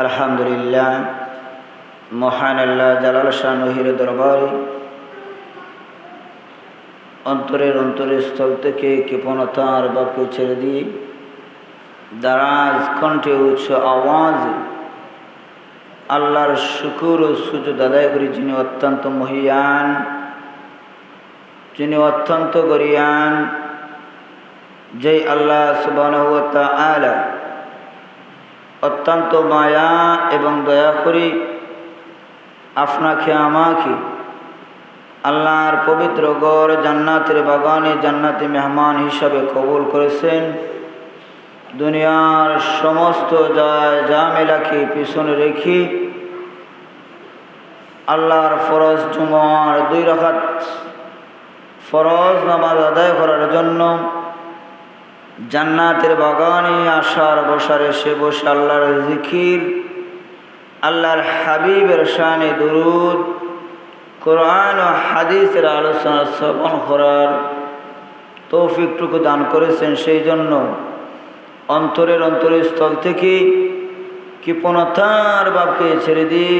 আলহামদুলিল্লাহ, মহান আল্লাহ জালাল শানুহির দরবারে অন্তরের অন্তরস্থল থেকে কৃপণতার বাক্য ছেড়ে দিয়ে দারাজ কণ্ঠে উচ্চ আওয়াজ আল্লাহর শুকুর ও সুজুদ আদায় করি, যিনি অত্যন্ত মহিয়ান, যিনি অত্যন্ত গরিয়ান, যেই আল্লাহ সুবহানাহু ওয়া তাআলা অত্যন্ত মায়া এবং দয়া করি আপনাকে আমাকে আল্লাহর পবিত্র ঘর জান্নাতের বাগানে জান্নাতি মেহমান হিসাবে কবুল করেছেন। দুনিয়ার সমস্ত ঝামেলাকে পিছনে রেখে আল্লাহর ফরজ জুমার 2 রাকাত ফরজ নামাজ আদায় করার জন্য জান্নাতের বাগানে আসার বসার এসে বসে আল্লাহর জিকির, আল্লাহর হাবিবের শানে দুরুদ, কোরআন ও হাদিসের আলোচনা শ্রবণ করার তৌফিকটুকু দান করেছেন। সেই জন্য অন্তরের অন্তরস্থল থেকে কৃপণতার বাপকে ছেড়ে দিয়ে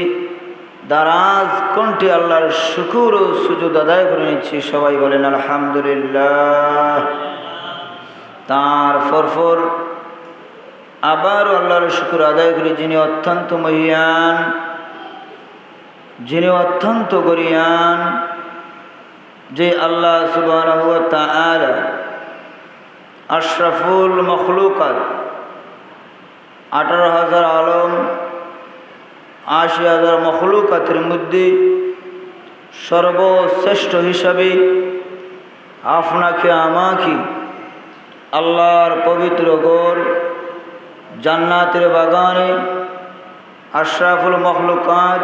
দারাজ কণ্ঠে আল্লাহর শুকুর ও সুজুদ আদায় করে নিচ্ছি। সবাই বলেন আলহামদুলিল্লাহ। তার পরপর আবারও আল্লাহর শুকুর আদায় করি, যিনি অত্যন্ত মহিয়ান, যিনি অত্যন্ত গরিয়ান, যে আল্লাহ সুবহানাহু ওয়া তাআলা আশরাফুল মখলুকাত 18,000 আলম 80,000 মখলুকাতের মধ্যে সর্বশ্রেষ্ঠ হিসাবে আপনাকে আমাকে আল্লাহর পবিত্র ঘর জান্নাতের বাগানে আশরাফুল মখলুকাত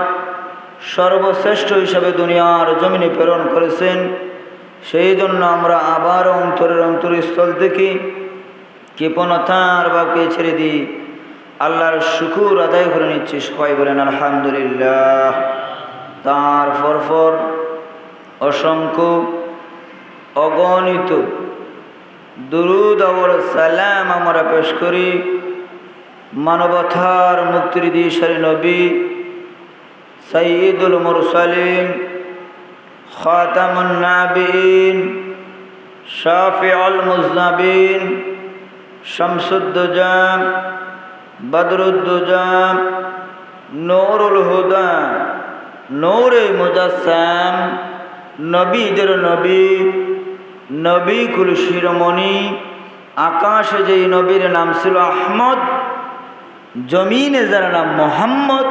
সর্বশ্রেষ্ঠ হিসাবে দুনিয়ার জমিনে প্রেরণ করেছেন। সেই জন্য আমরা আবার অন্তরের অন্তরস্থল থেকে কৃপণতার বাপকে ছেড়ে দিই আল্লাহর শুকুর আদায় করে নিচ্ছি। সবাই বলেন আলহামদুলিল্লাহ। তার পরপর অসংখ্য অগণিত দুরুদ আর সালাম আমরা পেশ করি মানবতার মুক্তির দিশারি নবী সাইয়্যিদুল মুরসালিন খাতামুন নাবিয়িন শাফিউল মুযনিবিন শামসুদ্দুজা বদরুদ্দুজা নূরুল হুদা নূরে মুজাসসাম নবীদের নবী, নবী কুল শিরোমণি, আকাশে যেই নবীর নাম ছিল আহমদ, জমিনে যার নাম মোহাম্মদ,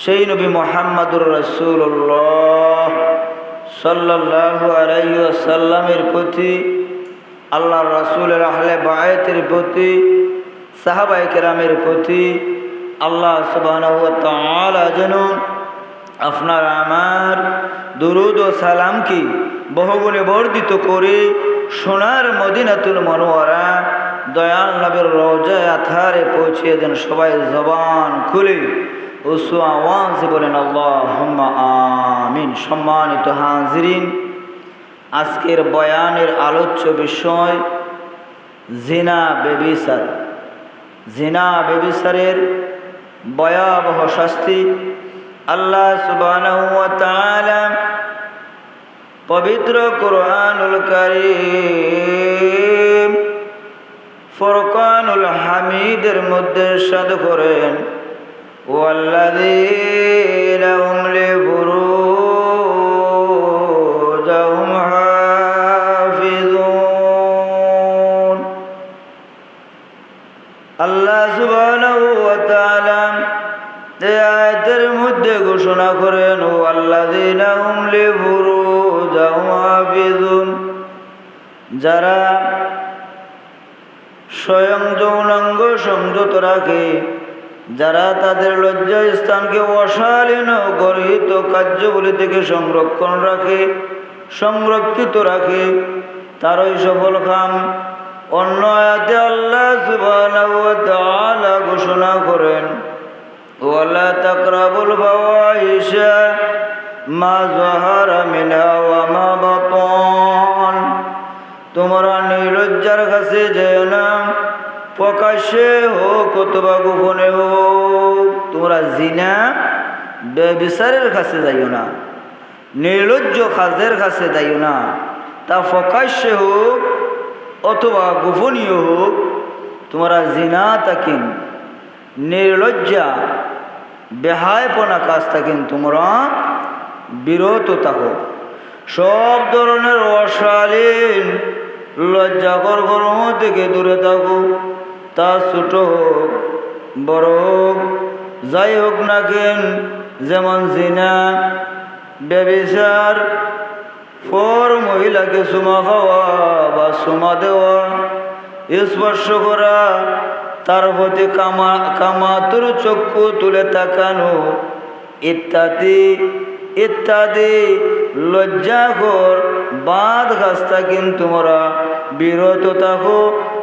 সেই নবী মুহাম্মদুর রাসূলুল্লাহ সাল্লাল্লাহু আলাইহি ওয়াসাল্লামের প্রতি, আল্লাহর রাসূলের আহলে বায়তের প্রতি, সাহাবায়ে কেরামের প্রতি আল্লাহ সুবহানাহু ওয়া তাআলা যেন আপনার আমার দুরুদ ও সালামকে বহুগুণে বর্ধিত করে সোনার মদিনাতুল মুনাওয়ারা দয়াল নবীর রওজায়ে আতহারে পৌঁছে দেন। সবাই জবান খুলে উচ্চ আওয়াজে বলেন আল্লাহুম্মা আমিন। সম্মানিত হাজিরিন, আজকের বয়ানের আলোচ্য বিষয় জিনা বেবিচার। জিনা বেবিচারের ভয়াবহ শাস্তি আল্লাহ সুবহানাহু ওয়া তাআলা পবিত্র কোরআনুল কারীম ফুরকানুল হামিদের মধ্যে ইরশাদ করেন ওয়াল্লাযীনা হুম লিফুরুজিহিম হাফিজুন। আল্লাহ সুবহানাহু ওয়া তাআলা এই আয়াতের মধ্যে ঘোষণা করেন ওয়াল্লাযীনা হুম লিফুরুজিহিম হাফিজুন, যারা স্বয়ং যৌনাঙ্গ সংযত রাখে, যারা তাদের লজ্জা স্থানকে অশালীন ও গর্হিত কার্যগুলি থেকে সংরক্ষিত রাখে, তারই সফল কাম। অন্য আয়াতে আল্লাহ সুবহানাহু ওয়া তাআলা ঘোষণা করেন ওয়ালা তাকরাবুল ফাওয়াহিশা মা যাহারা মিনহা ওয়া মা বাতান, তোমরা নির্লজ্জার কাছে যেও না, প্রকাশ্যে হোক অথবা গোপনে হোক তোমরা জিনা বেবিচারের কাছে যাইও না, নির্লজ্জ কাজের কাছে যাইও না। তা প্রকাশ্যে হোক অথবা গোপনীয় হোক, তোমরা জিনা থাকিন, নির্লজ্জা বেহায়পনা কাজ থাকিন তোমরা বিরত থাকো। সব ধরনের অশালীন লজ্জাকর কর্ম থেকে দূরে থাকো। তা ছোট হোক বড় হোক, যাই হোক না কেন, যেমন জিনা, ব্যভিচার, পর মহিলাকে চুমা খাওয়া বা চুমা দেওয়া, স্পর্শ করা, তার প্রতি কামাতুর চক্ষু তুলে তাকানো ইত্যাদি ইত্যাদি লজ্জাকর বাদ কাজ থাকেন তোমরা বিরত থাকো,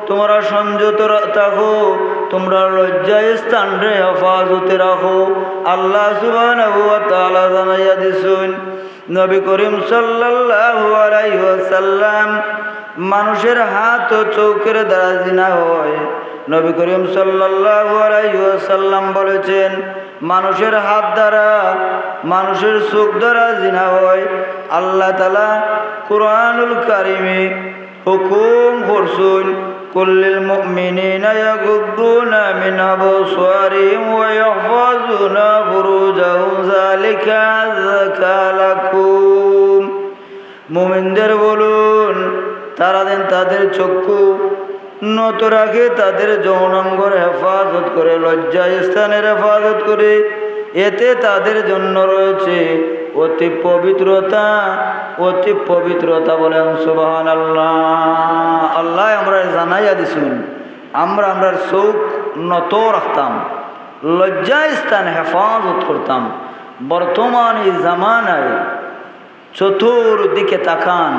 তোমরা সংযত থাকো, তোমরা লজ্জায় স্থানরে হেফাজতে রাখো। আল্লাহ সুবহানাহু ওয়া তাআলা জানাইয়া দিছেন, নবী করিম সাল্লাল্লাহু আলাইহি ওয়াসাল্লাম, মানুষের হাত ও চোখের দ্বারা জিনা হয়। নবী করিম সাল্লাল্লাহু আলাইহি ওয়াসাল্লাম বলেছেন, মানুষের হাত দ্বারা, মানুষের চোখ দ্বারা জিনা হয়। আল্লাহ তাআলা কুরআনুল কারীমে হুকুম করছেন, কুল্লিল মুমিনিনা ইয়াগুদ্দুনা মিন আবসারিহিম ওয়া ইয়াহফাজুনা ফুরুজাহুম যালিকা আযকা লাকুম। মুমিনদের বলুন, তারা দেন তাদের চক্ষু নত রাখে, তাদের যৌনাঙ্গর হেফাজত করে, লজ্জা স্থানের হেফাজত করে, এতে তাদের জন্য রয়েছে অতি পবিত্রতা, অতি পবিত্রতা। বলেন সুবহানাল্লাহ। আল্লাহ আমরা জানাইয়া দিছুন, আমরা চোখ নত রাখতাম, লজ্জা স্থান হেফাজত করতাম। বর্তমান এই জামানায় চতুর্দিকে তাকান,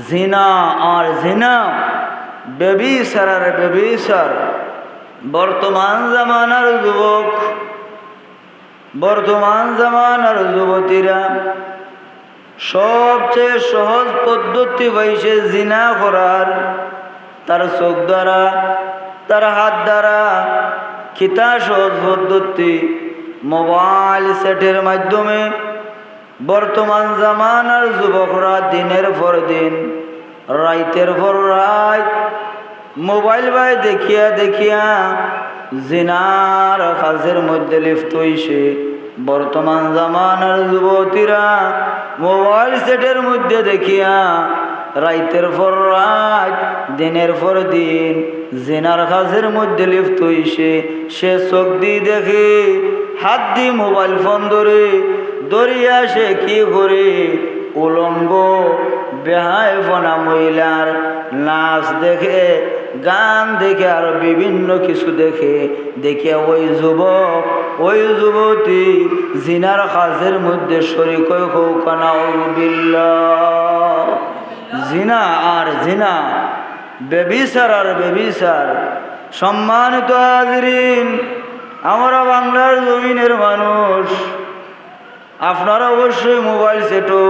জিনা আর জিনা, ব্যভিচার আর ব্যভিচার। বর্তমান জামানার যুবক, বর্তমান জামানার যুবতীরা সবচেয়ে সহজ পদ্ধতি পাইছে জিনা করার। তার চোখ দ্বারা, তার হাত দ্বারা, খিতা সহজ পদ্ধতি মোবাইল সেটের মাধ্যমে বর্তমান জামানার যুবকরা দিনের পর দিন, রাইতের পর রাত মোবাইল বাই দেখিয়া দেখিয়া জিনার কাজের মধ্যে লিপ্ত হইছে। বর্তমান জামানার যুবতীরা মোবাইল সেটের মধ্যে দেখিয়া রাইতের পর রাত, দিনের পর দিন জিনার কাজের মধ্যে লিপ্ত হইছে। সে চোখ দিয়ে দেখে, হাত দিয়ে মোবাইল ফোন ধরে, দরিয়া সে কি করে উলঙ্গ বেহায়পনা মহিলার নাচ দেখে, গান দেখে, আর বিভিন্ন কিছু দেখে দেখে ওই যুবক, ওই যুবতী জিনার কাজের মধ্যে শরীক হোক নাউযুবিল্লাহ। জিনা আর জিনা, ব্যভিচার আর ব্যভিচার। সম্মানিত হাজিরিন, আমরা বাংলার জমিনের মানুষ, আপনারা অবশ্যই মোবাইল সেটও,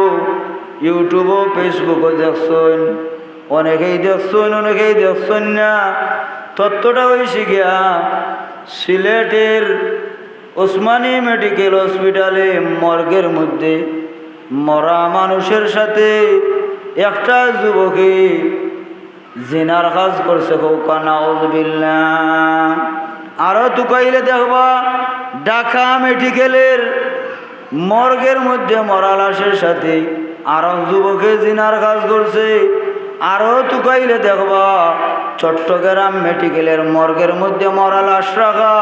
ইউটিউবও, ফেসবুকও দেখছেন, অনেকেই দেখছেন, অনেকেই দেখছেন না। তথ্যটা হয়েছে গিয়া সিলেটের ওসমানী মেডিকেল হসপিটালে মর্গের মধ্যে মরা মানুষের সাথে একটা যুবকে জিনার কাজ করছে। নাউযুবিল্লাহ। আরো তুকাইলে দেখবা ঢাকা মেডিকেলের মর্গের মধ্যে মরা লাশের সাথে আরো যুবকে জিনার কাজ করছে। আরো তুকাইলে দেখবা চট্টগ্রাম মেডিকেলের মর্গের মধ্যে মরা লাশ রাখা,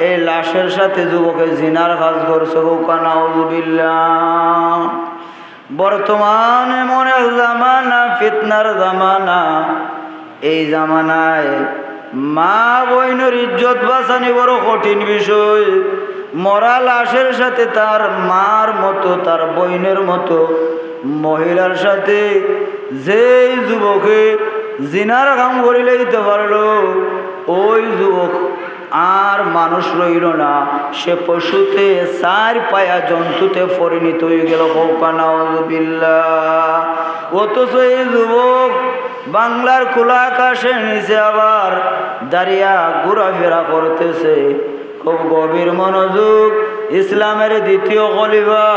এই লাশের সাথে যুবকে জিনার কাজ করছে। নাউযুবিল্লাহ। বর্তমান এমন এক জামানা, ফিতনার জামানা। এই জামানায় মা বোনের ইজ্জত বাঁচানি বড় কঠিন বিষয়। মরা লাশের সাথে তার মার মতো, তার বোনের মতো মহিলার সাথে যেই যুবকে জিনার কাম করিলে দিতে পারলো, ওই যুবক আর মানুষ রইল না, সে পশুতে, চার পায়া জন্তুতে পরিণত হয়ে গেল। নাউযুবিল্লাহ। অথচ এই যুবক বাংলার খোলা আকাশের নিচে আবার দাঁড়িয়া ঘোরাফেরা করতেছে। খুব গভীর মনোযোগ। ইসলামের দ্বিতীয় খলিফা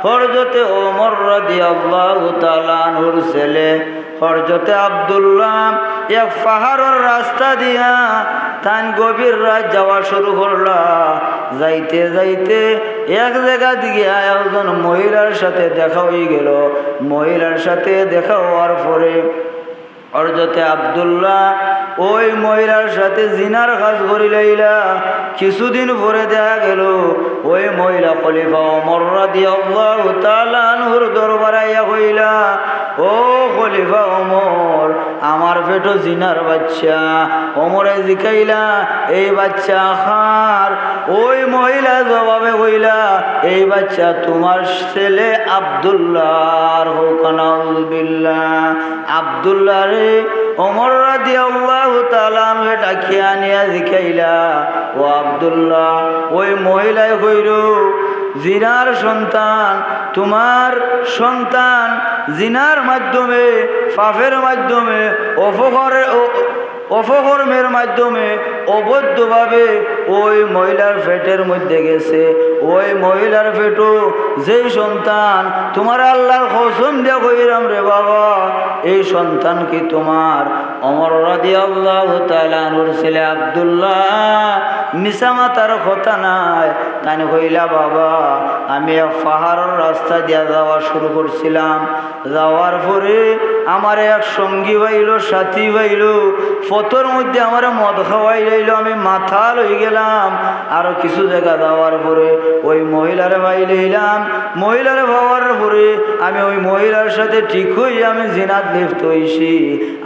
হযরতে ওমর রাদিয়াল্লাহু তাআলা আনহুর ছেলে হযরতে আব্দুল্লাহ এক পাহাড়ের রাস্তা দিয়া তান গভীর রাত যাওয়া শুরু করলা। যাইতে যাইতে এক জায়গা দিকে একজন মহিলার সাথে দেখা হয়ে গেল। মহিলার সাথে দেখা হওয়ার পরে হযরতে আব্দুল্লাহ ওই মহিলার সাথে জিনার কাজ করি লাইলা। কিছুদিন পরে দেখা গেল ওই মহিলা খলিফা ওমর রাদিয়াল্লাহু তাআলা আনহুর দরবারে আইয়া কইলা, ও খলিফা ওমর, আমার পেটো জিনার বাচ্চা। ওমরে জিকাইলা, এই বাচ্চা খার? ওই মহিলা জবাবে কইলা, এই বাচ্চা তোমার ছেলে আব্দুল্লাহর। হোক নাউযুবিল্লাহ। আব্দুল্লাহ রে ওমর রাদিয়াল্লাহু তাআলা আনহু ডাকিয়া নিয়া জিকাইলা, ও আব্দুল্লাহ, ওই মহিলায় কইল, জিনার সন্তান, তোমার সন্তান জিনার মাধ্যমে, পাপের মাধ্যমে, অপকর্মের মাধ্যমে অবৈধভাবে ওই মহিলার পেটের মধ্যে গেছে। ওই মহিলার পেটও যেই সন্তান, তোমার আল্লাহর কসম দিয়া কইরাম রে বাবা, এই সন্তান কি তোমার? ওমর রাদিয়াল্লাহু তাআলা আনহুর ছেলে আব্দুল্লাহ মিছা মাতার কথা নাই। তাই কইলা, বাবা, আমি এক পাহাড়ের রাস্তা দিয়া যাওয়া শুরু করছিলাম। যাওয়ার পরে আমার এক সঙ্গী পাইল, সাথী পাইল, পথের মধ্যে আমার মদ খাওয়াই লাইল। আমি মাথা লই গেলাম। আরো কিছু জায়গা যাওয়ার পরে ওই মহিলারে ভাই লইলাম। মহিলারে ভাবার পরে আমি ওই মহিলার সাথে ঠিক হই আমি জিনাত লিপ্ত হইছি।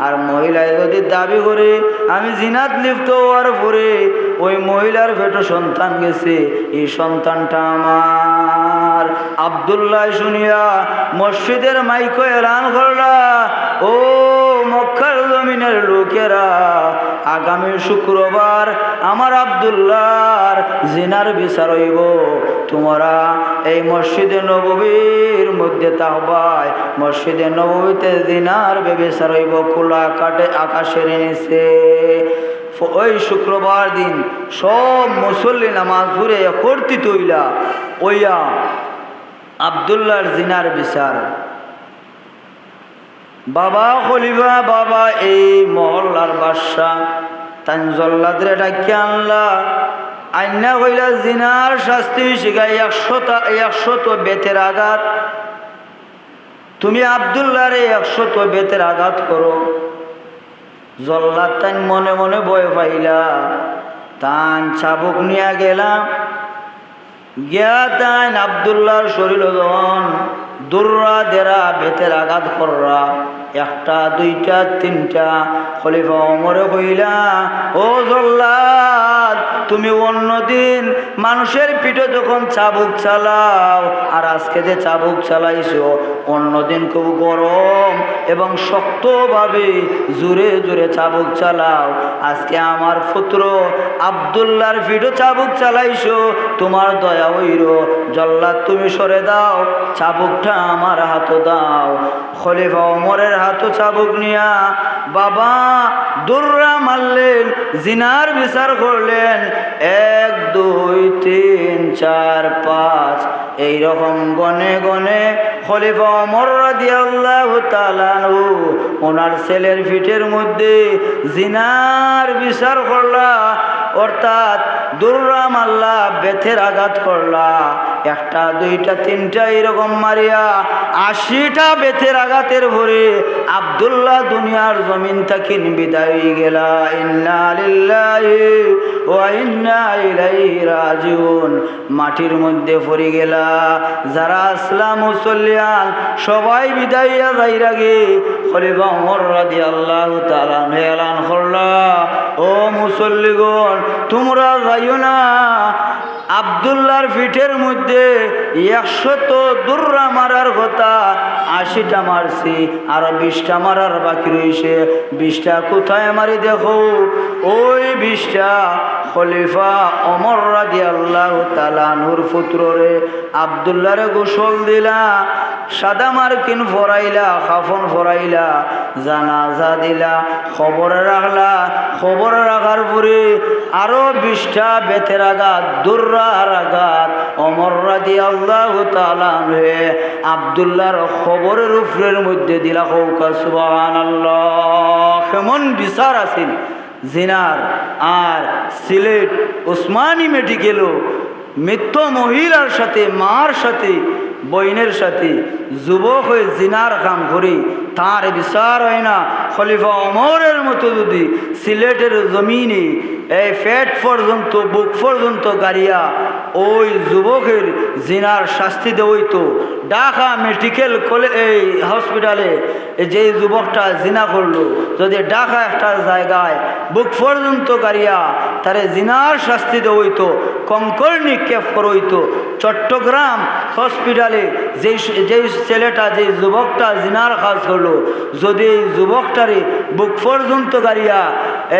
আর মহিলায় যদি দাবি করে আমি জিনাত লিপ্ত হওয়ার পরে ওই মহিলার পেটে সন্তান গেছে, এই সন্তানটা আমার। আব্দুল্লাহ শুনিয়া মসজিদের মাইকে এলান করলা, ও মক্কার জমিনের লোকেরা, আগামী শুক্রবার আমার আব্দুল্লাহর জিনার বিচার হইব। তোমরা এই মসজিদে নববীর মধ্যে তাহবাই, মসজিদে নববীতে জিনার বিচার হইব খোলা আকাশের নিচে। ওই শুক্রবার দিন সব মুসল্লি নামাজ পড়ে একত্রিত হইলা ওইয়া আব্দুল্লাহর জিনার বিচার। বাবা খলিফা, বাবা এই মহল্লার বাদশা তানজল্লাদরে ডাকিয়া আনলা। আইনা কইলা, জিনার শাস্তি শিখাই 100 বেতের আঘাত। তুমি আব্দুল্লাহরে 100 বেতের আঘাত করো। জল্লাদ তাই মনে মনে ভয় পাইলা। তান চাবুক নিয়ে গেলাম, গিয়া তান আব্দুল্লাহর শরীর যখন দুর্রা দেরা বেতের আঘাত কররা, 1টা 2টা 3টা। খলিফা ওমরে কইলা, ও জল্লাদ, তুমি অন্যদিন মানুষের পিঠে যখন চাবুক চালাও আর আজকে যে চাবুক চালাইছো, অন্যদিন খুব গরম এবং শক্তভাবে জোরে জোরে চাবুক চালাও। আজকে আমার পুত্র আব্দুল্লাহর পিঠে চাবুক চালাইছো, তোমার দয়া হইল। জল্লাদ, তুমি সরে দাও, চাবুকটা আমার হাতে দাও। খলিফা ওমরের হাতে চাবুক নিয়া বাবা দুর্রা মারলেন, জিনার বিচার করলেন। 1 2 3 4 5 এইরকম গনে গনে খলিফা ওমর রাদিয়াল্লাহু তাআলা আনহু ওনার ছেলের পিঠের মধ্যে জিনার বিচার করলা। অর্থাৎ দুর্রা মাল্লা, বেতের আঘাত করলা। 1টা 2টা 3টা এরকম মারিয়া 80টা বেতের আঘাতের ভরে আব্দুল্লাহ দুনিয়ার জমিন থেকে বিদায় হয়ে গেলা। ইন্না লিল্লাহি ওয়া ইন্না ইলাইহি রাজিউন। মাটির মধ্যে পড়ে গেলা। যারা আসলাম মুসল্লিয়ান সবাই বিদায় যাইরা গে খলিফা ওমর রাদিয়াল্লাহু তাআলা এলান করলা, ও মুসল্লিগণ, তোমরা যাইও না, আব্দুল্লাহর পিঠের মধ্যে 100 দুর্রা মারার কথা, 80টা মারছি, আর 20টা মারার বাকি রয়েছে। 20টা কোথায় মারি দেখো? ওই 20টা খলিফা ওমর রাদিয়াল্লাহু তাআলা নূর পুত্ররে আব্দুল্লাহরে গোসল দিলা, সাদা মার্কিন ফরাইলা, কাফন ফরাইলা, জানাজা দিলা, খবর রাখলা। খবর রাখার পরে আরো 20টা বেতের আঘাত, দুর্রার আঘাত ওমর রাদিয়াল্লাহু তাআলা আব্দুল্লাহর খবরের উপরের মধ্যে দিলা। কওকা সুবহানাল্লাহ। কেমন বিচার আছিল জিনার। আর সিলেট ওসমানী মেডিকেলও মৃত্যু মহিলার সাথে, মার সাথে, বইনের সাথে যুবক হয়ে জিনার কাম করে তার বিচার হয় না। খলিফা ওমরের মতো যদি সিলেটের জমিনে এই পেট পর্যন্ত, বুক পর্যন্ত গাড়িয়া ওই যুবকের জিনার শাস্তি দেওয়াইতো, ঢাকা মেডিকেল এই হসপিটালে যে যুবকটা জিনা করলো, যদি ঢাকা একটা জায়গায় বুক পর্যন্ত গাড়িয়া তারে জিনার শাস্তি দেওয়াইতো, কঙ্কর নিক্ষেপ করইতো। চট্টগ্রাম হসপিটালে যেই ছেলেটা, যেই যুবকটা জিনার কাজ করলো, যদি এই যুবকটারে বুক পর্যন্ত গাড়িয়া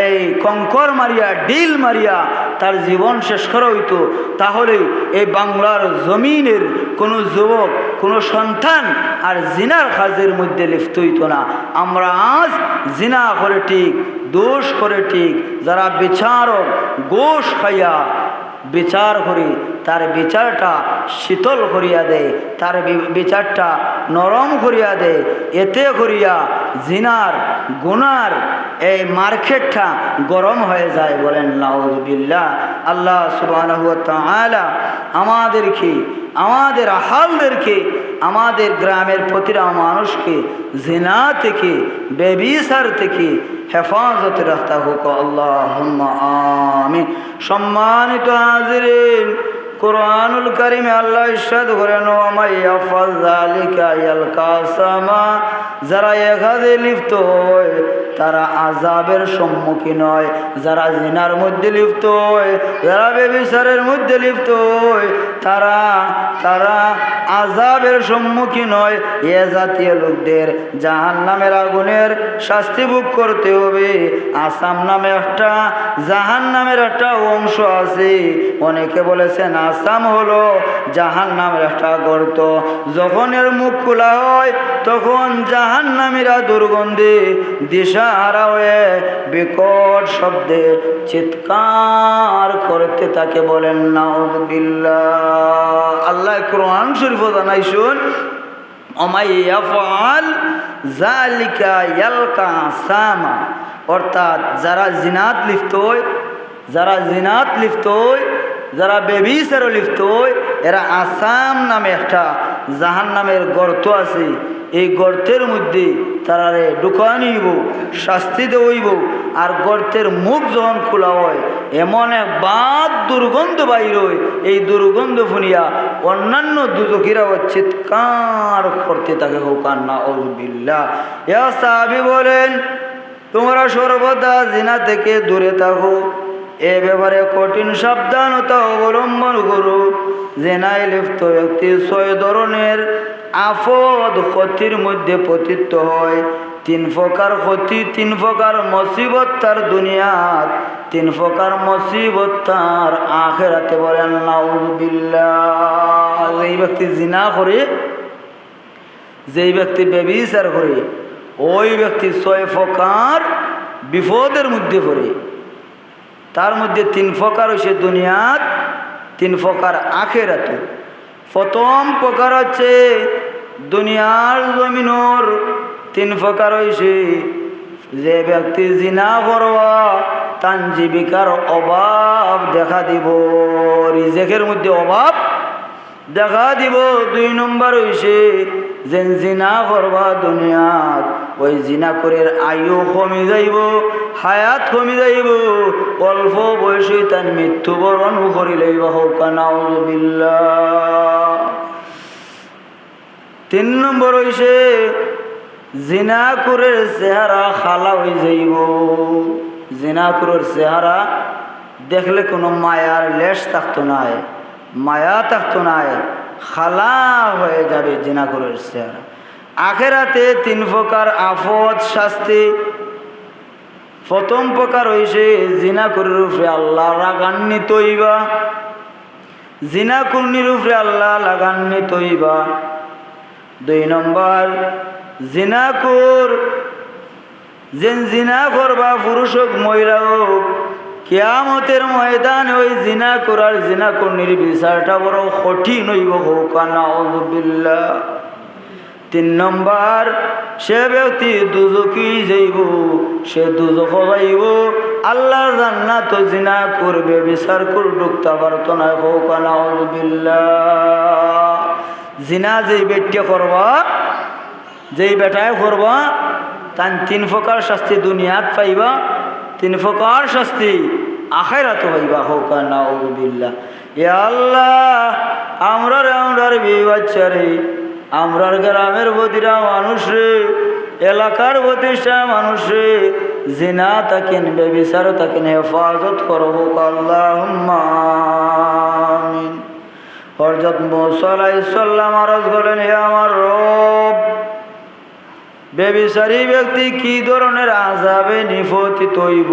এই কঙ্কর মারিয়া, ডিল মারিয়া তার জীবন শেষ করা হইতো, তাহলে এই বাংলার জমিনের কোনো যুবক, কোনো সন্তান আর জিনার কাজের মধ্যে লিপ্ত হইতো না। আমরা আজ জিনা করে ঠিক, দোষ করে ঠিক, যারা বিচারক গোশ খাইয়া বিচার করি, তার বিচারটা শীতল করিয়া দেয়, তার বিচারটা নরম করিয়া দেয়। এতে করিয়া জিনার গুনার এই মার্কেটটা গরম হয়ে যায়। বলেন নাউযুবিল্লাহ। আল্লাহ সুবহানাহু ওয়া তাআলা আমাদেরকে, আমাদের আহালদেরকে, আমাদের গ্রামের প্রতিটা মানুষকে জিনা থেকে, বেবিচার থেকে হেফাজত রাখতে হোক। আল্লাহুম্মা আমিন। সম্মানিত হাজিরিন, কুরআনুল কারীমে আল্লাহ ইরশাদ করেন, ওয়া মান ইয়াফআল যালিকা ইয়ালকা আসামা, যারা এ কাজে লিপ্ত হয় তারা আযাবের সম্মুখীন হয়। যারা জিনার মধ্যে লিপ্ত হয়, যারা ব্যভিচারের মধ্যে লিপ্ত হয়, তারা আযাবের সম্মুখীন হয়। এ জাতীয় লোকদের জাহান্নামের আগুনের শাস্তি ভোগ করতে হবে। আসাম নামে একটা জাহান্নামের একটা অংশ আছে। অনেকে বলেছেন আসাম হলো জাহান্নামের একটা গর্ত। যখন এর মুখ খোলা হয় তখন জাহান্নামীরা দুর্গন্ধে দিশাহারা হয়ে বিকট শব্দে চিৎকার করতে থাকে। বলেন নাউযুবিল্লাহ। আল্লাহ কোরআন শরীফে জানাইছেন, ওমাই ইয়াফআল যালিকা ইয়ালকা আসামা, অর্থাৎ যারা জিনাত লিপ্ত হয়, যারা জিনাত লিপ্ত হয়, যারা বেবিচারে লিপ্ত হয়, এরা আসাম নামে একটা জাহান্নামের গর্ত আছে। এই গর্তের মধ্যে তারারে ঢুকায় নিব, শাস্তি দেওয়াইব। আর গর্তের মুখ যখন খোলা হয় এমন এক বাদ দুর্গন্ধ বাইর হয়, এই দুর্গন্ধ শুনিয়া অন্যান্য দুজকিরাও চিৎকার করতে থাকে। হোকান নাউযুবিল্লাহ। ইয়া সাহাবী বলেন, তোমরা সর্বদা জিনা থেকে দূরে থাকো, এ ব্যাপারে কঠিন সাবধানতা অবলম্বন করো। জিনায় লিপ্ত ব্যক্তি 6 ধরনের আফদ ক্ষতির মধ্যে পতিত হয়। 3 প্রকার ক্ষতি, 3 প্রকার মুসিবত তার দুনিয়াত, 3 প্রকার মুসিবত তার আখিরাতে। বলেন নাউযুবিল্লাহ। যেই ব্যক্তি জিনা করে, যেই ব্যক্তি ব্যভিচার করে, ওই ব্যক্তি 6 প্রকার বিপদের মধ্যে পড়ে। তার মধ্যে 3 প্রকার হচ্ছে দুনিয়াত, 3 প্রকার আখিরাতে। প্রথম প্রকার হচ্ছে দুনিয়ার জমিনের 3 প্রকার হয়েছে, যে ব্যক্তি জিনা করবা তার জীবিকার অভাব দেখা দিব, রিজেকের মধ্যে অভাব দেখা দিব। 2 নম্বর হয়েছে যে জিনা করবা দুনিয়াত, ওই জিনা করে আয়ু কমে যাইব, হায়াত কমে যাইব, অল্প বয়সে তার মৃত্যুবরণ করি লইব। হোকা নাউযুবিল্লাহ। 3 নম্বর হইছে জিনাকুরের চেহারা খালা হয়ে যাইব। জিনাকুরের চেহারা দেখলে কোনো মায়ার লেশ থাকতো না, মায়া থাকতো না, খালা হয়ে যাবে জিনাকুরের চেহারা। আখেরাতে 3 প্রকার আফত শাস্তি। প্রথম প্রকার হইছে জিনাকুরের উপরে আল্লাহ রাগান্বিত হইবা, জিনাকুরনির উপরে আল্লাহ লাগান্বিত হইবা। 2 নম্বর, জিনাকুর যেন জিনা করবা, পুরুষ হোক মহিলা হোক, কিয়ামতের ময়দানে ওই জিনাকুর আর জিনাকুরনির বিচারটা বড় কঠিন হইব, হোক নাউযুবিল্লাহ। 3 নম্বর, সে ব্যক্তি দুজকি যাইব, সে দুজক যাইব, আল্লাহর জান্নাত জিনা করবে, বিচার কর ঢুকতে পারতো না, হোক নাউযুবিল্লাহ। জিনা যেই বেটিয়া করবা, যেই বেটায় করবা, তার 3 প্রকার শাস্তি দুনিয়াত পাইবা, 3 প্রকার শাস্তি আখিরাতে পাইবা, হোক নাউযুবিল্লাহ। ইয়া আল্লাহ, আমরার বিবি বাচ্চারে, আমরার গ্রামের প্রতিটা মানুষে, এলাকার প্রতিটা মানুষে জিনা তাকেন, বেবিচার তাকেন হেফাজত করো, হোক আল্লাহুম্মা আমিন। হযরত মুসা আলাইহিস সালাম আরজ করেন, হে আমার রব, বেবিচারী ব্যক্তি কি ধরনের আযাবে নিপতিত হইব,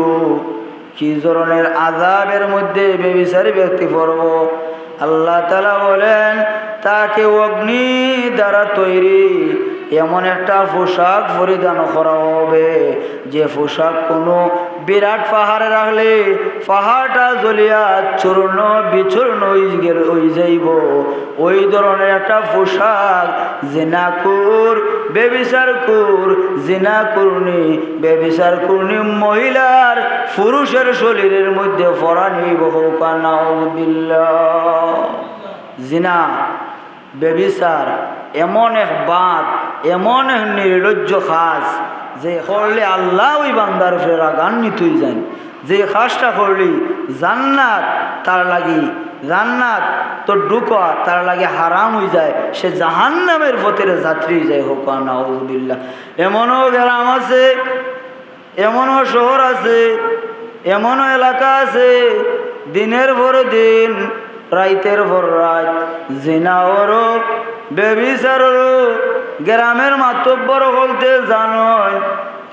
কি ধরনের আযাবের মধ্যে বেবিচারী ব্যক্তি পড়ব। আল্লাহ তাআলা বলেন, তাকে অগ্নি দ্বারা তৈরি এমন একটা পোশাক পরিধান করা হবে, যে পোশাক কোনো বিরাট পাহাড়ে রাখলে পাহাড়টা জ্বলিয়া চূর্ণ বিচূর্ণ হয়ে যাইব, ওই ধরনের একটা পোশাক জিনাকুর, বেবিচারকুর, জিনাকুরনি, বেবিচারকুরনি মহিলার পুরুষের শরীরের মধ্যে পরানি হইব, হোক নাউযুবিল্লাহ। জিনা, বেবিচার এমন এক বাত, এমন এক নির্লজ্জ কাজ, যে করলে আল্লাহ ওই বান্দার উপরে রাগান্বিত হয়ে যায়। যে কাজটা করলি জান্নাত তার লাগি, জান্নাত তো ঢুকা তার লাগে হারাম হয়ে যায়, সে জাহান্নামের পথের যাত্রী যায়, হোক নাউযুবিল্লাহ। এমনও গ্রাম আছে, এমনও শহর আছে, এমনও এলাকা আছে, দিনের পর দিন, রাইতের পর রাত জিনাওরও বেবিচারও গ্রামের মাতব্বর বলতে জানয়,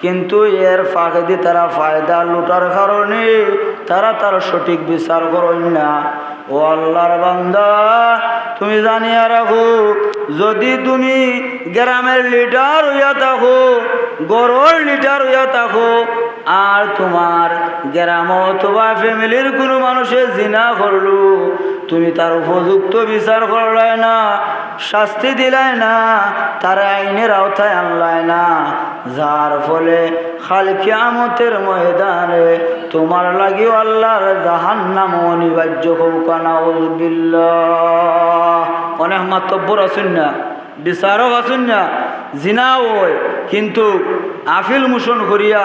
কিন্তু এর ফাঁকে দিয়ে তারা ফায়দা লুটার কারণে তারা তার সঠিক বিচার করেন না। ও আল্লাহর বান্দা, তুমি জানিয়া রাখো, যদি তুমি গ্রামের লিডার হইয়া থাকো, গড়ের লিডার হইয়া থাকো, আর তোমার গ্রাম অথবা ফ্যামিলির কোনো মানুষে জিনা করলো, তুমি তার উপযুক্ত বিচার করলাই না, শাস্তি দিলাই না, তার আইনের আওতায় আনলাই না, যার ফলে কাল কিয়ামতের ময়দানে তোমার লাগিও আল্লাহর জাহান্নাম অনিবার্য, হোক নাউযুবিল্লাহ। অনেক মাতব্বর আছেন না, বিচারক আছেন না, জিনা হয়, কিন্তু আফিল মোশন করিয়া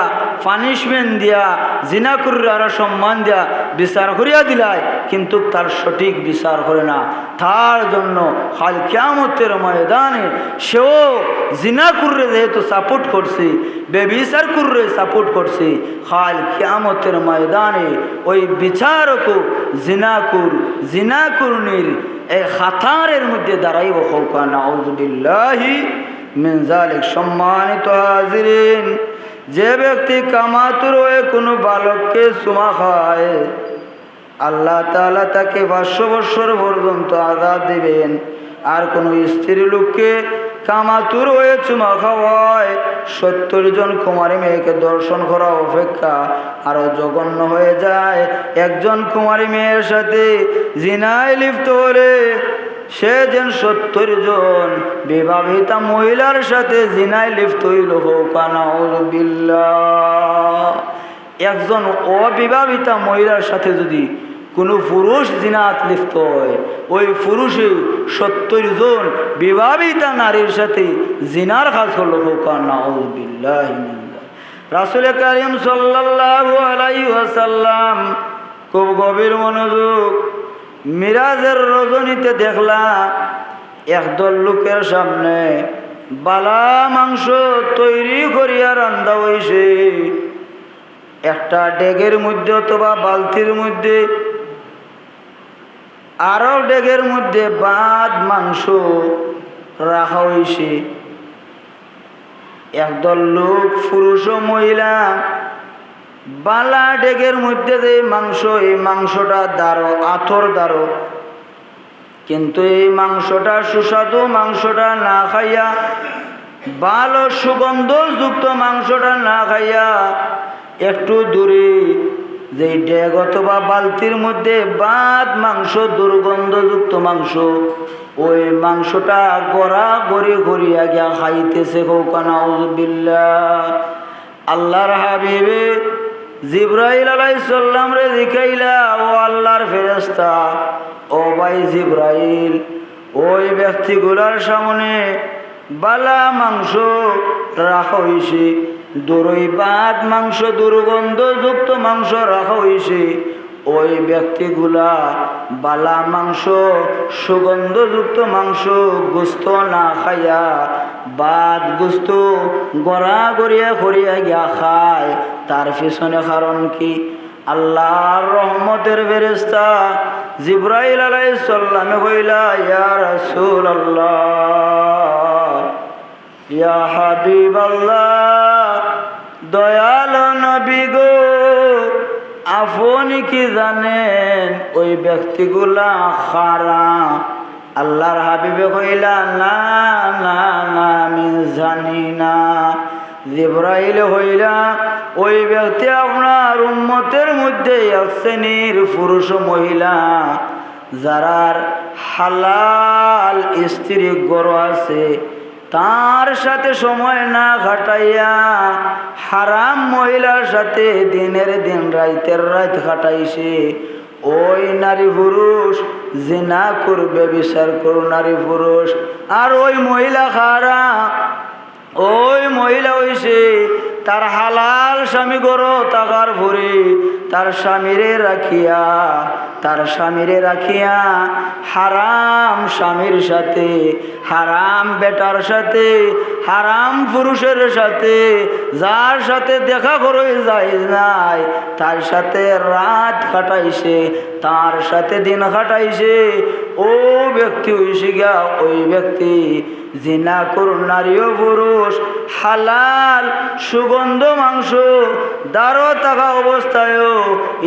পানিশমেন্ট দিয়া জিনা করিয়া আরো সম্মান দিয়া বিচার করিয়া দিলায়, কিন্তু তার সঠিক বিচার করে না। তার জন্য কাল কিয়ামতের ময়দানে সেও জিনা করে যেহেতু সাপোর্ট করছে, বেবিচার করে সাপোর্ট করছে, কাল কিয়ামতের ময়দানে ওই বিচারক জিনাকুরনির এই খাতারের মধ্যে দাঁড়াইব, হোক নাউযুবিল্লাহি মিন যালিক। সম্মানিত হাজিরিন, যে ব্যক্তি কামাতুর হয়ে কোনো বালককে চুমা খায়, আল্লাহ তাআলা তাকে 500 বছর পর্যন্ত আযাব দিবেন। আর কোনো স্ত্রী লোককে কামাতুর হয়ে চুমা খাওয়ায় 70 জন কুমারী মেয়েকে দর্শন করা অপেক্ষা আরো জঘন্য হয়ে যায়। একজন কুমারী মেয়ের সাথে জিনায় লিপ্ত হলে সে যেন 70 জন বিবাহিতা মহিলার সাথে জিনায় লিপ্ত হইল, হোক নাউযুবিল্লাহ। একজন অবিবাহিতা মহিলার সাথে যদি কোনো পুরুষ জিনাত লিপ্ত হয়, ওই পুরুষে 70 জন বিবাহিতা নারীর সাথে জিনার কাজ করল, হোক নাউযুবিল্লাহ। রাসূল কারীম সাল্লাল্লাহু আলাইহি ওয়াসাল্লাম খুব গভীর মনোযোগ, মিরাজের রজনীতে দেখলা একদল লোকের সামনে বালা মাংস তৈরি করিয়া রান্দা হইছে। একটা ডেগের মধ্যে অথবা বালতির মধ্যে আরও ডেগের মধ্যে ভাত মাংস রাখা হয়েছে। একদল লোক পুরুষ ও মহিলা বালা ডেগের মধ্যে যে মাংস, এই মাংসটা দারো, আথর দারো, কিন্তু এই মাংসটা সুস্বাদু মাংসটা না খাইয়া, ভালো সুগন্ধযুক্ত মাংসটা না খাইয়া একটু দূরে যে ডেগ অথবা বালতির মধ্যে ভাত মাংস, দুর্গন্ধযুক্ত মাংস, ওই মাংসটা গড়া গড়ি গড়িয়া গিয়া খাইতেছে। নাউযুবিল্লাহ। আল্লাহর হাবিবে জিবরাইল আলাইহিস সালাম রে দেখাইলা, ও আল্লাহর ফেরেশতা, ও ভাই জিবরাইল, ওই ব্যক্তিগুলার সামনে বালা মাংস রাখা হইছে, দরই ভাত মাংস, দুর্গন্ধযুক্ত মাংস রাখা হইছে। ওই ব্যক্তিগুলা বালা মাংস, সুগন্ধযুক্ত মাংস, গোস্ত না খাইয়া ভাত গোস্ত গড়া গড়িয়া করিয়া গিয়া খায়। তার পিছনে কারণ কি? আল্লাহর রহমতের ফেরেশতা জিবরাইল আলাইহিস সালামে কইলা, ইয়া রাসূলুল্লাহ, ইয়া হাবিবাল্লাহ, দয়াল নবী গো, আপনি কি জানেন ওই ব্যক্তিগুলা খারা? আল্লাহর হাবিবে কইলা, না না না, আমি জানি না। জিবরাইল হইলা, ওই ব্যক্তি আপনার উম্মতের মধ্যে এক শ্রেণীর পুরুষ ও মহিলা যারার হালাল স্ত্রী গড় আছে, তার সাথে সময় না কাটাইয়া হারাম মহিলার সাথে দিনের দিন রাইতের রাত কাটাইছে। ওই নারী পুরুষ জিনা করবে, বিচার করো নারী পুরুষ। আর ওই মহিলা খারা, ওই মহিলা হইছে তার হালাল স্বামী গড় থাকার পরে তার স্বামীরে রাখিয়া হারাম স্বামীর সাথে, হারাম বেটার সাথে, হারাম পুরুষের সাথে, যার সাথে দেখা করে যায় নাই, তার সাথে রাত কাটাইছে, তার সাথে দিন কাটাইছে। ও ব্যক্তি হইছে গিয়া ওই ব্যক্তি জিনা করুন নারী ও পুরুষ হালাল সুগন্ধ মাংস দারো থাকা অবস্থায়ও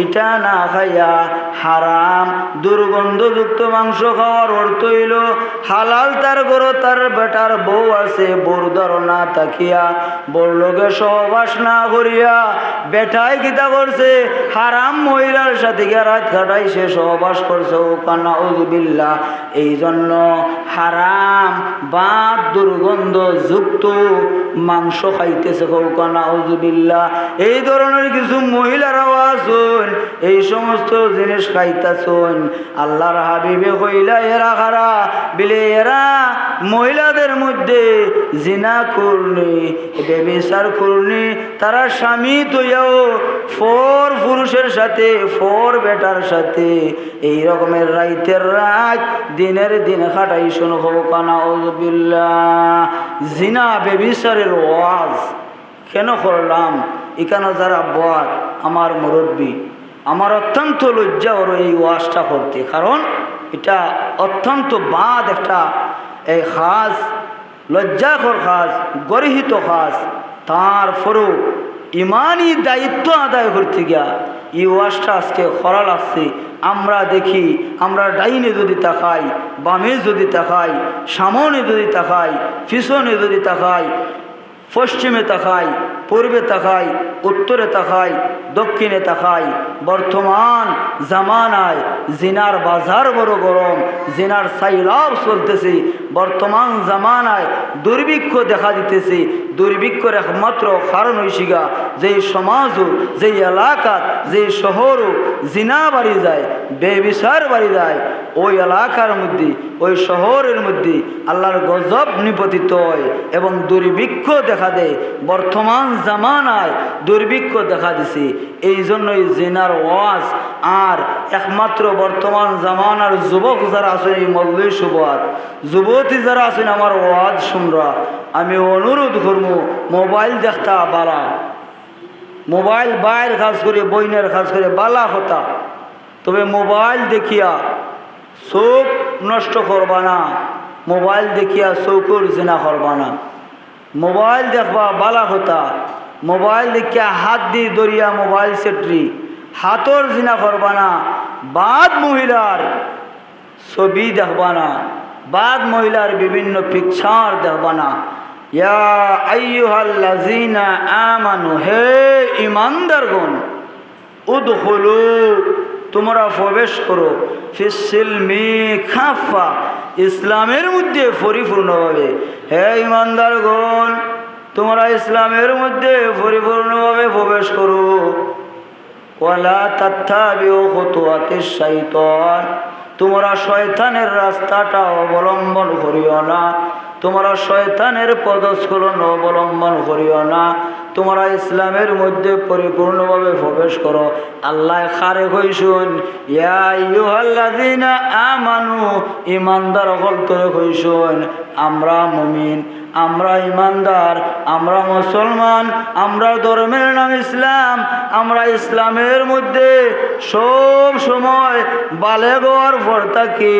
এটা না খাইয়া হারাম দুর্গন্ধযুক্ত মাংস খাওয়ার অর্থ হইল হালাল তার গরো, তার বেটার বউ আছে, বউর দ্বারা না তাকিয়া, বউর লোকে সহবাস না করিয়া বেটায় কিতা করছে, হারাম মহিলার সাথে গিয়া রাত কাটাইছে, সহবাস করছে। ও নাউযুবিল্লাহ। এই জন্য হারাম বা দুর্গন্ধযুক্ত মাংস খাইতেছে। নাউযুবিল্লাহ। এই ধরনের কিছু মহিলারাও আছেন, এই সমস্ত জিনিস খাইতেছেন। আল্লাহর হাবিবে কইলা, এরা খারা বিলে, এরা মহিলাদের মধ্যে জিনা করনি, ব্যভিচার করনি, তারা স্বামী তৈয়াও ফোর পুরুষের সাথে, ফোর বেটার সাথে এই রকমের রাইতের রাত দিনের দিন খাটাই। শোনো নাউযুবিল্লাহ। জিনা ব্যভিচারের ওয়াজ কেন করলাম? এখানে যারা বয়াত আমার মুরব্বী, আমার অত্যন্ত লজ্জা ওর এই ওয়াজটা করতে, কারণ এটা অত্যন্ত বাদ একটা এই খাস লজ্জাকর খাস গর্হিত খাস। তারপরেও ইমানি দায়িত্ব আদায় করতে গিয়া এই ওয়াজটা আজকে করা লাগছে। আমরা দেখি, আমরা ডাইনে যদি তাকাই, বামে যদি তাকাই, সামনে যদি তাকাই, পিছনে যদি তাকাই, পশ্চিমে তাকাই, পূর্বে তাকাই, উত্তরে তাকাই, দক্ষিণে তাকাই, বর্তমান জামানায় জিনার বাজার বড় গরম, জিনার সাইলাব চলতেছে। বর্তমান জামানায় দুর্ভিক্ষ দেখা দিতেছে। দুর্ভিক্ষর একমাত্র কারণ হইসিগা যেই সমাজও, যেই এলাকাত, যেই শহরও জিনা বাড়ি যায়, বেবিচার বাড়ি যায়, ওই এলাকার মধ্যে, ওই শহরের মধ্যে আল্লাহর গজব নিপতিত হয় এবং দুর্ভিক্ষ দেখা দেয়। বর্তমান জামানায় দুর্ভিক্ষ দেখা দিছে। এই জন্যই জিনার ওয়াজ। আর একমাত্র বর্তমান জামানার যুবক যারা আছেন, এই মল্লী সুবাদ যুবতী যারা আছেন, আমার ওয়াজ শুনরা, আমি অনুরোধ করবো মোবাইল দেখতা বালা, মোবাইল বাইর খাস করে, বইনের খাস করে বালা হতা, তবে মোবাইল দেখিয়া চোখ নষ্ট করবা না, মোবাইল দেখিয়া চৌকুর জিনা করবা না। মোবাইল দেখবা বালা হতা, মোবাইল দেখিয়া হাত দিয়ে দরিয়া মোবাইল সেটরি হাতর জিনা করবা না। বাদ মহিলার ছবি দেখবা না, বাদ মহিলার বিভিন্ন পিকচার দেখবা না। ইয়া আইয়ুহাল্লাযীনা আমানু, হে ঈমানদারগণ, উদখুলু, তোমরা প্রবেশ করো, ফিসসিলমি কাফা, ইসলামের মধ্যে পরিপূর্ণভাবে। হে ঈমানদারগণ, তোমরা ইসলামের মধ্যে পরিপূর্ণভাবে প্রবেশ করো। ওয়ালা তাত্তাবিউ খুতুওয়াতিশ শাইতান, তোমরা শয়তানের রাস্তাটা অবলম্বন করিও না, তোমরা শয়তানের পদস্খলন অবলম্বন করিও না। তোমরা ইসলামের মধ্যে পরিপূর্ণভাবে প্রবেশ করো। আল্লাহ খারে কইসুন, ইয়া আইয়ুহাল্লাযীনা আমানু, ঈমানদার হল তোরে কইসুন, আমরা মুমিন, আমরা ঈমানদার, আমরা মুসলমান, আমরা ধর্মের নাম ইসলাম, আমরা ইসলামের মধ্যে সব সময় বালেগ হওয়ার পর থাকি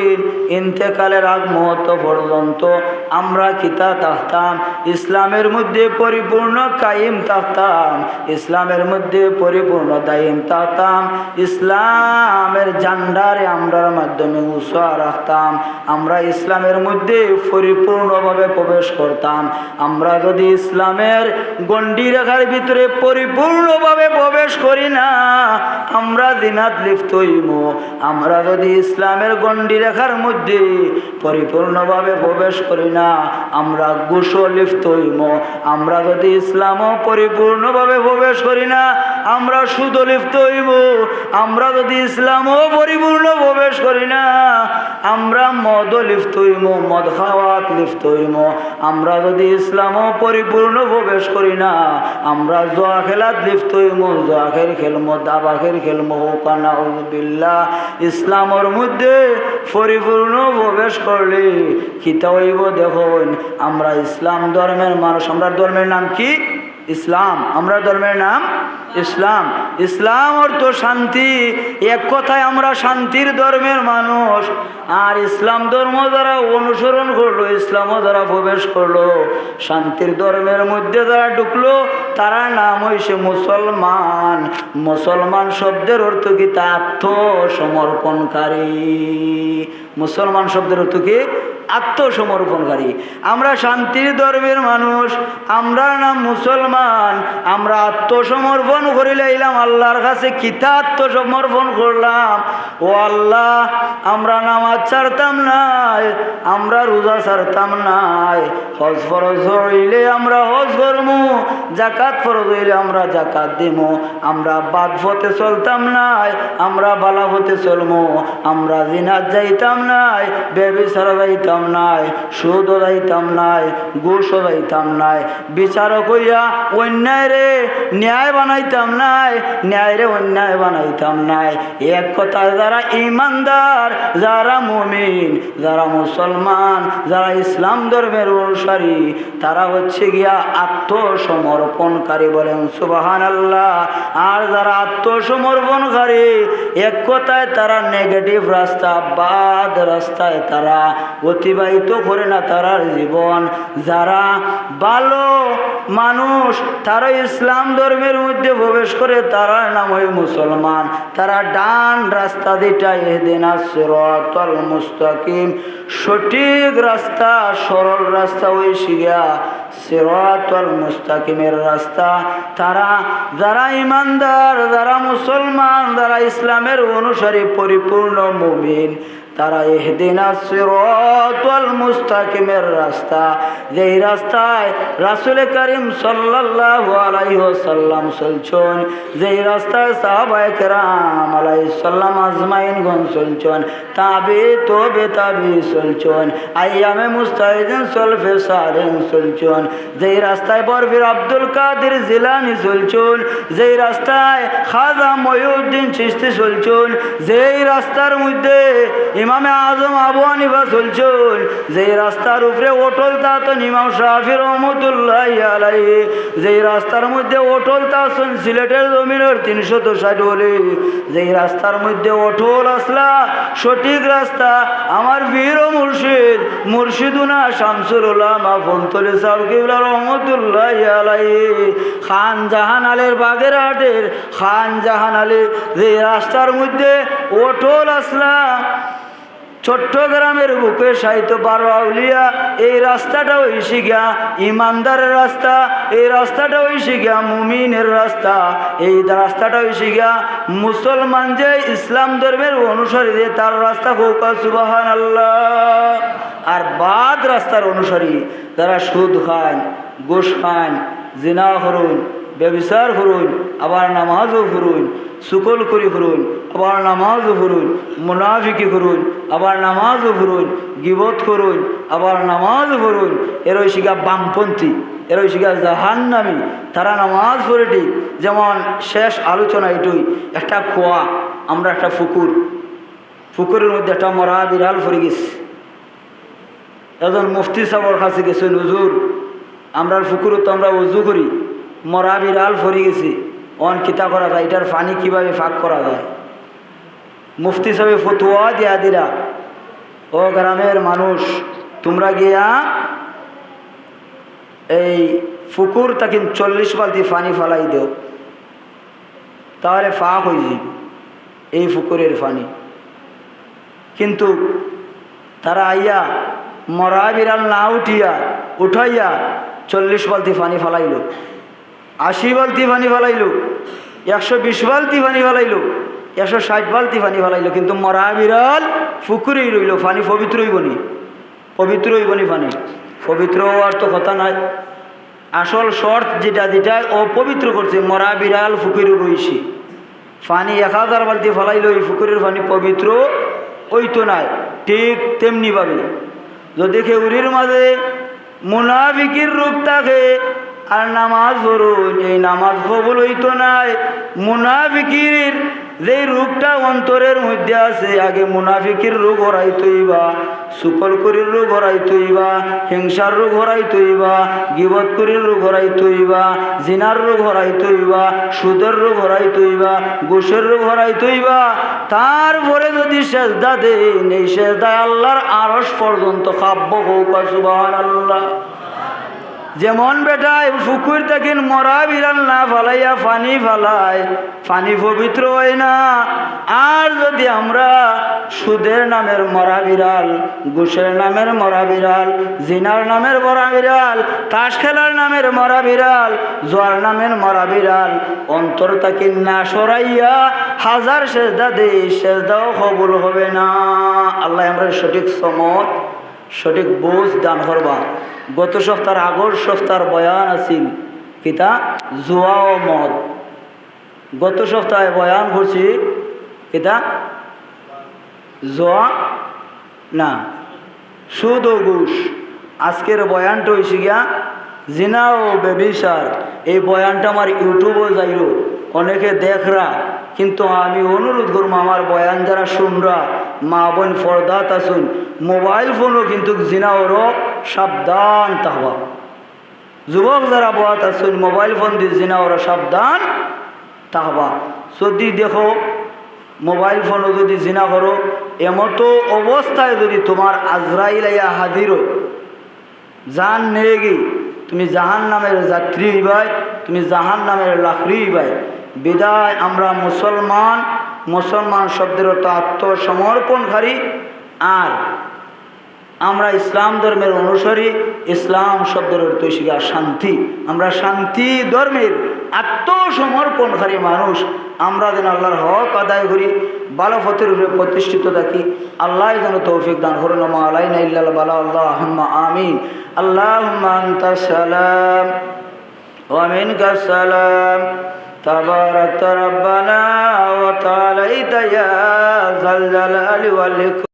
ইন্তেকালের আগ মুহূর্ত পর্যন্ত আমরা কিতা থাকতাম, ইসলামের মধ্যে পরিপূর্ণ কায়েম থাকতাম, ইসলামের মধ্যে পরিপূর্ণ দায়িম থাকতাম, ইসলামের জান্ডারে আমরার মাধ্যমে উৎসাহ রাখতাম, আমরা ইসলামের মধ্যে পরিপূর্ণভাবে প্রবেশ করতাম। আমরা যদি ইসলামের গণ্ডি রেখার ভিতরে পরিপূর্ণভাবে প্রবেশ করি না, আমরা জিনাত লিপ্ত হইব। আমরা যদি ইসলামের গণ্ডি রেখার মধ্যে পরিপূর্ণভাবে প্রবেশ করি না, আমরা ঘুষও লিপ্ত হইব। আমরা যদি ইসলামও পরিপূর্ণভাবে প্রবেশ করি না, আমরা সুদ লিপ্ত হইব। আমরা যদি ইসলামও পরিপূর্ণ প্রবেশ করি না, আমরা মদ লিপ্ত হইব, মদ খাওয়াত লিপ্ত হইব। আমরা যদি ইসলামও পরিপূর্ণ প্রবেশ করি না, আমরা জোয়া খেলাত লিপ্ত হইব, জোয়া খেলমো, দাবা খেলমো, নাউযুবিল্লাহ। ইসলামের মধ্যে পরিপূর্ণ প্রবেশ করলে কিতা হইব দেখুন, আমরা ইসলাম ধর্মের মানুষ। আমরা ধর্মের নাম কি? ইসলাম। আমরা ধর্মের নাম ইসলাম। ইসলাম অর্থ শান্তি। এক কথায় আমরা শান্তির ধর্মের মানুষ। আর ইসলাম ধর্ম যারা অনুসরণ করলো, ইসলামও যারা প্রবেশ করলো, শান্তির ধর্মের মধ্যে যারা ঢুকলো, তারা নাম হইছে মুসলমান। মুসলমান শব্দের অর্থ কি? তা আত্মসমর্পণকারী। মুসলমান শব্দের অর্থ কি? আত্মসমর্পণকারী। আমরা শান্তির ধর্মের মানুষ, আমরা নাম মুসলমান। আমরা আত্মসমর্পণ করে লাইলাম আল্লাহর কাছে। কিতা আত্মসমর্পণ করলাম? ও আল্লাহ, আমরা নামাজ ছাড়তাম নাই, আমরা রোজা ছাড়তাম নাই, হজ ফরজ হইলে আমরা হজ করবো, জাকাত ফরজ হইলে আমরা জাকাত দিব। আমরা বাদ পথে চলতাম নাই, আমরা বালা পথে চলবো। আমরা জিনাত যাইতাম নাই, ব্যভিচার যাইতাম নাই, সুদ যাইতাম নাই, ঘুষ যাইতাম নাই, বিচারক হইয়া অন্যায় রে ন্যায় বানাইতাম নাই, ন্যায় রে অন্যায় বানাইতাম নাই। এক কথায় যারা ঈমানদার, যারা মুমিন, যারা মুসলমান, যারা ইসলাম ধর্মের অনুসারী, তারা হচ্ছে গিয়া আত্মসমর্পণকারী। বলেন সুবহানাল্লাহ। আর যারা আত্মসমর্পণকারী, এক কথায় তারা নেগেটিভ রাস্তা, বাদ রাস্তায় তারা অতিবাহিত করে না তারার জীবন। যারা ভালো মানুষ, তারা ইসলাম ধর্মের মধ্যে প্রবেশ করে, তারা নাম হয় মুসলমান। তারা ডান রাস্তা দিটা ইহদিনাস সিরাতাল মুস্তাকিম, সঠিক রাস্তা, সরল রাস্তা হইছে গিয়া সিরাতাল মুস্তাকিমের রাস্তা। তারা যারা ঈমানদার, যারা মুসলমান, যারা ইসলামের অনুসারী, পরিপূর্ণ মুমিন, তারা ইহদিনাস সিরাতাল মুস্তাকিমের রাস্তা, যেই রাস্তায় রাসূল করিম সাল্লাল্লাহু আলাইহি ওয়াসাল্লাম চলছেন, যেই রাস্তায় সাহাবায়ে কেরাম আলাইহিস সালাম আজমাইনগণ চলছেন, তাবে চলছেন, আইয়ামে মুস্তাহিদিন সলফে সালেহিন চলছেন, যেই রাস্তায় বরফির আব্দুল কাদের জিলানী চলছেন, যেই রাস্তায় খাজা মঈনুদ্দিন চিশতি চলছেন, যেই রাস্তার মধ্যে ইমামে আজম আবু হানিফা চলছেন যে রাস্তার উপরে অটল থাকতেন ইমাম শাফি রহমতুল্লাহি আলাইহি, যেই রাস্তার মধ্যে অটল থাকছেন সিলেটের জমিনের 360 বলে, যেই রাস্তার মধ্যে অটল আসলা সঠিক রাস্তা আমার বীর ও মুর্শিদ মুর্শিদুনা শামসুল উলামা ফন্তলি সাহেব কিবলা রহমতুল্লাহি আলাইহি, খান জাহান আলীর বাগেরহাটের খান জাহান আলী যে রাস্তার মধ্যে অটল আসলা চট্টগ্রামের বুকে সাহিত্য 12 আউলিয়া, এই রাস্তাটা হইছে গিয়া ইমানদারের রাস্তা, এই রাস্তাটা হইছে গিয়া মুমিনের রাস্তা, এই রাস্তাটা হইছে গিয়া মুসলমান যে ইসলাম ধর্মের অনুসারী যে তার রাস্তা হোক সুবহানাল্লাহ। আর বাদ রাস্তার অনুসারী যারা সুদ খান, ঘুষ খান, জিনা করুন, ব্যভিচার করুন, আবার নামাজও করুন, সুকল করি করুন, আবার নামাজও করুন, মুনাফিকি করুন, আবার নামাজও করুন, গিবত করুন, আবার নামাজও করুন, এর ওই শিখা বামপন্থী, এর ওই শিখা জাহান্নামী। তারা নামাজ পড়ে ঠিক যেমন শেষ আলোচনা এটুই একটা কুয়া, আমরা একটা পুকুরের মধ্যে একটা মরা বিড়াল পড়ে গেছে। একজন মুফতি সাহেবের কাছে গেছেন, হুজুর আমরা পুকুরে তো আমরা উজু করি, মরা বিড়াল পড়ে গেছি, অন কিতা করা যায়, এটার পানি কিভাবে ফাঁক করা যায়? মুফতি সাহেব ফতুয়া দিয়া দিলা, ও গ্রামের মানুষ তোমরা গিয়া এই পুকুর তাকে 40 বালতি পানি ফালাই দেও, তাহলে ফাঁক হয়ে যাবে এই পুকুরের পানি। কিন্তু তারা আইয়া মরা বিড়াল না উঠাইয়া 40 বালতি পানি ফালাইল, 80 বালতি পানি ফালাইল, 120 বালতি পানি ফালাইল, 160 বালতি পানি ফালাইল, কিন্তু মরা বিড়াল পুকুরেই রইল। পানি পবিত্র হইবনি, পবিত্র হইবনি, পানি পবিত্র হওয়ার তো কথা নাই। আসল শর্ত যেটা অপবিত্র করছে, মরা বিড়াল পুকুরে রইছে, পানি 1000 বালতি ফালাইল, এই পুকুরের পানি পবিত্র হইতো নাই। ঠিক তেমনিভাবে যদি খেউরির মাঝে মুনাফিকির রূপ থাকে আর নামাজ পড়ুন, এই নামাজ কবুল হইতো নাই। মুনাফিকির যে রোগটা অন্তরের মধ্যে আছে, আগে মুনাফিকির রোগ হরাইতইবা, সুকলকরির রোগ হরাইতইবা, হিংসার রোগ হরাইতইবা, গিবত করির রোগ হরাইতইবা, জিনার রোগ হরাইতইবা, সুদের রোগ হরাইতইবা, ঘুষের রোগ হরাইতইবা। তারপরে যদি সেজদা দেন, এই সেজদায় আল্লাহর আরশ পর্যন্ত খাব্য হোক সুবহানাল্লাহ। যেমন বেটায় পুকুর থেকে মরা বিড়াল না ফালাইয়া পানি ফালায়, পানি পবিত্র হয় না। আর যদি আমরা সুদের নামের মরা বিড়াল, ঘুষের নামের মরা বিড়াল, জিনার নামের মরা বিড়াল, তাস খেলার নামের মরা বিড়াল, জোয়ার নামের মরা বিড়াল অন্তর থেকে না সরাইয়া হাজার সেজদা দেই, সেজদাও কবুল হবে না। আল্লাহ আমরা সঠিক সমত সঠিক বোঝ দান করবা। গত সপ্তাহের আগর সপ্তাহের বয়ান আছিল কিতা জুয়া ও মদ। গত সপ্তাহে বয়ান করছি কিতা জুয়া না সুদ ও ঘুষ। আজকের বয়ানটা হয়েছে গিয়া জিনা ও ব্যভিচার। এই বয়ানটা আমার ইউটিউবে যাইল, অনেকে দেখরা, কিন্তু আমি অনুরোধ করবো আমার বয়ান যারা শুনরা, মা বোন ফরদাত আসুন, মোবাইল ফোনও কিন্তু জিনা ওরও সাবধান তাহবা। যুবক যারা বয়াত আসুন, মোবাইল ফোন দিয়ে জিনা ওরা সাবধান তাহবা। যদি দেখো মোবাইল ফোনও যদি জিনা করো, এমতো অবস্থায় যদি তোমার আজরাইল আইয়া হাজির হয়, জান নিয়ে গিয়ে তুমি জাহান নামের যাত্রী হইবাই, তুমি জাহান নামের লাখরি হইবাই। বিদায় আমরা মুসলমান শব্দের অর্থ আত্মসমর্পণকারী, আর আমরা ইসলাম ধর্মের অনুসারী। ইসলাম শব্দের অর্থ শিখা শান্তি, আমরা শান্তি ধর্মের আত্মসমর্পণকারী মানুষ। আমরা যেন আল্লাহর হক আদায় করি, ভালো পথের উপরে প্রতিষ্ঠিত থাকি। আল্লাহ যেন তৌফিক দান করুন। মা আলাইনা ইল্লাল বালা, আল্লাহুম্মা আমিন। আল্লাহুম্মা আনতাস সালাম ওয়া মিনকাস সালাম, তাবারাকতা রাব্বানা ওয়া তাআলাইতা ইয়া যাল জালালি ওয়াল ইকরাম।